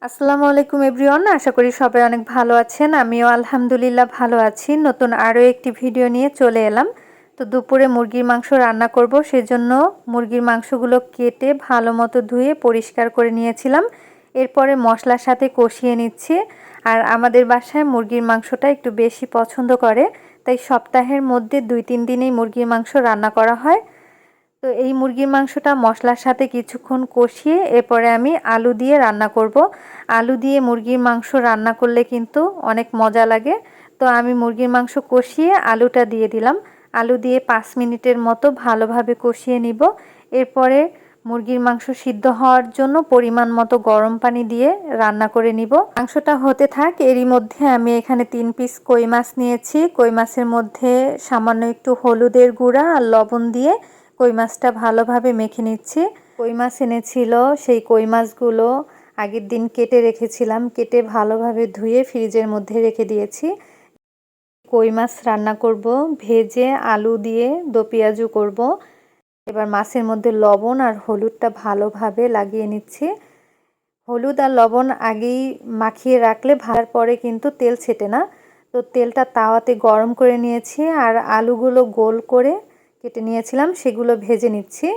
আসসালামু আলাইকুম এভরিওয়ান, আশা করি সবাই অনেক ভালো আছেন। আমিও আলহামদুলিল্লাহ ভালো আছি। নতুন আরও একটি ভিডিও নিয়ে চলে এলাম। তো দুপুরে মুরগির মাংস রান্না করব, সেজন্য মুরগির মাংসগুলো কেটে ভালো মতো ধুয়ে পরিষ্কার করে নিয়েছিলাম। এরপরে মশলার সাথে কষিয়ে নিচ্ছি। আর আমাদের বাসায় মুরগির মাংসটা একটু বেশি পছন্দ করে, তাই সপ্তাহের মধ্যে 2-3 দিনেই মুরগির মাংস রান্না করা হয়। তো এই মুরগির মাংসটা মশলার সাথে কিছুক্ষণ কষিয়ে এরপরে আমি আলু দিয়ে রান্না করব। আলু দিয়ে মুরগির মাংস রান্না করলে কিন্তু অনেক মজা লাগে। তো আমি মুরগির মাংস কষিয়ে আলুটা দিয়ে দিলাম। আলু দিয়ে 5 মিনিটের মতো ভালোভাবে কষিয়ে নিব। এরপরে মুরগির মাংস সিদ্ধ হওয়ার জন্য পরিমাণ মতো গরম পানি দিয়ে রান্না করে নিব। মাংসটা হতে থাক, এরই মধ্যে আমি এখানে 3 পিস কই মাছ নিয়েছি। কই মাছের মধ্যে সামান্য একটু হলুদের গুঁড়া আর লবণ দিয়ে কই মাছটা ভালোভাবে মেখে নিচ্ছি। কই মাছ এনেছিল, সেই কই মাছগুলো আগের দিন কেটে রেখেছিলাম। কেটে ভালোভাবে ধুয়ে ফ্রিজের মধ্যে রেখে দিয়েছি। কই মাছ রান্না করব, ভেজে আলু দিয়ে দো পেঁয়াজু করব। এবার মাছের মধ্যে লবণ আর হলুদটা ভালোভাবে লাগিয়ে নিচ্ছি। হলুদ আর লবণ আগেই মাখিয়ে রাখলে ভাজার পরে কিন্তু তেল ছেটে না। তো তেলটা তাওয়াতে গরম করে নিয়েছি আর আলুগুলো গোল করে কেটে নিয়েছিলাম, সেগুলো ভেজে নিচ্ছি।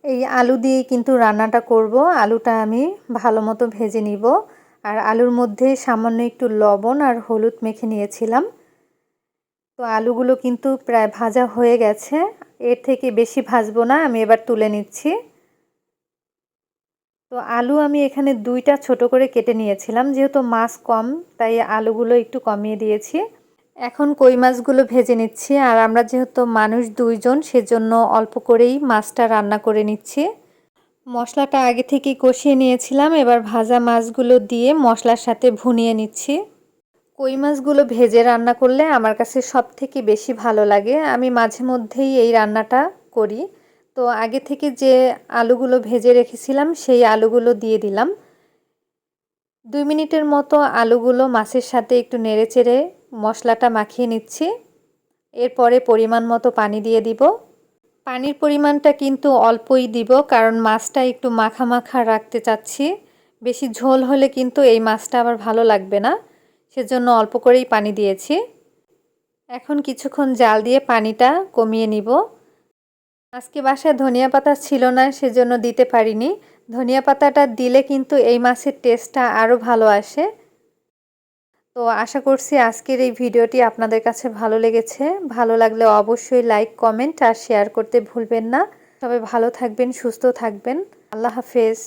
এই আলু দিয়েই কিন্তু রান্নাটা করব। আলুটা আমি ভালো মতো ভেজে নিব। আর আলুর মধ্যে সামান্য একটু লবণ আর হলুদ মেখে নিয়েছিলাম। তো আলুগুলো কিন্তু প্রায় ভাজা হয়ে গেছে। এর থেকে বেশি ভাজবো না, আমি এবার তুলে নিচ্ছি। তো আলু আমি এখানে 2টা ছোট করে কেটে নিয়েছিলাম, যেহেতু মাছ কম তাই আলুগুলো একটু কমিয়ে দিয়েছি। এখন কই মাছগুলো ভেজে নিচ্ছি। আর আমরা যেহেতু মানুষ 2 জন, সেজন্য অল্প করেই মাছটা রান্না করে নিচ্ছি। মশলাটা আগে থেকেই কষিয়ে নিয়েছিলাম, এবার ভাজা মাছগুলো দিয়ে মশলার সাথে ভুনিয়ে নিচ্ছি। কই মাছগুলো ভেজে রান্না করলে আমার কাছে সবথেকে বেশি ভালো লাগে। আমি মাঝে মধ্যেই এই রান্নাটা করি। তো আগে থেকে যে আলুগুলো ভেজে রেখেছিলাম সেই আলুগুলো দিয়ে দিলাম। 2 মিনিটের মতো আলুগুলো মাছের সাথে একটু নেড়েচেড়ে মশলাটা মাখিয়ে নিচ্ছি। এরপরে পরিমাণ মতো পানি দিয়ে দিব। পানির পরিমাণটা কিন্তু অল্পই দিব, কারণ মাছটা একটু মাখা মাখা রাখতে চাচ্ছি। বেশি ঝোল হলে কিন্তু এই মাছটা আবার ভালো লাগবে না, সেজন্য অল্প করেই পানি দিয়েছি। এখন কিছুক্ষণ জাল দিয়ে পানিটা কমিয়ে নিব। আজকে বাসায় ধনিয়া পাতা ছিল না, সেজন্য দিতে পারিনি। ধনিয়া পাতাটা দিলে কিন্তু এই মাছের টেস্টটা আরও ভালো আসে। তো আশা করছি আজকের এই ভিডিওটি আপনাদের কাছে ভালো লেগেছে। ভালো লাগলে অবশ্যই লাইক, কমেন্ট আর শেয়ার করতে ভুলবেন না। সবাই ভালো থাকবেন, সুস্থ থাকবেন। আল্লাহ হাফেজ।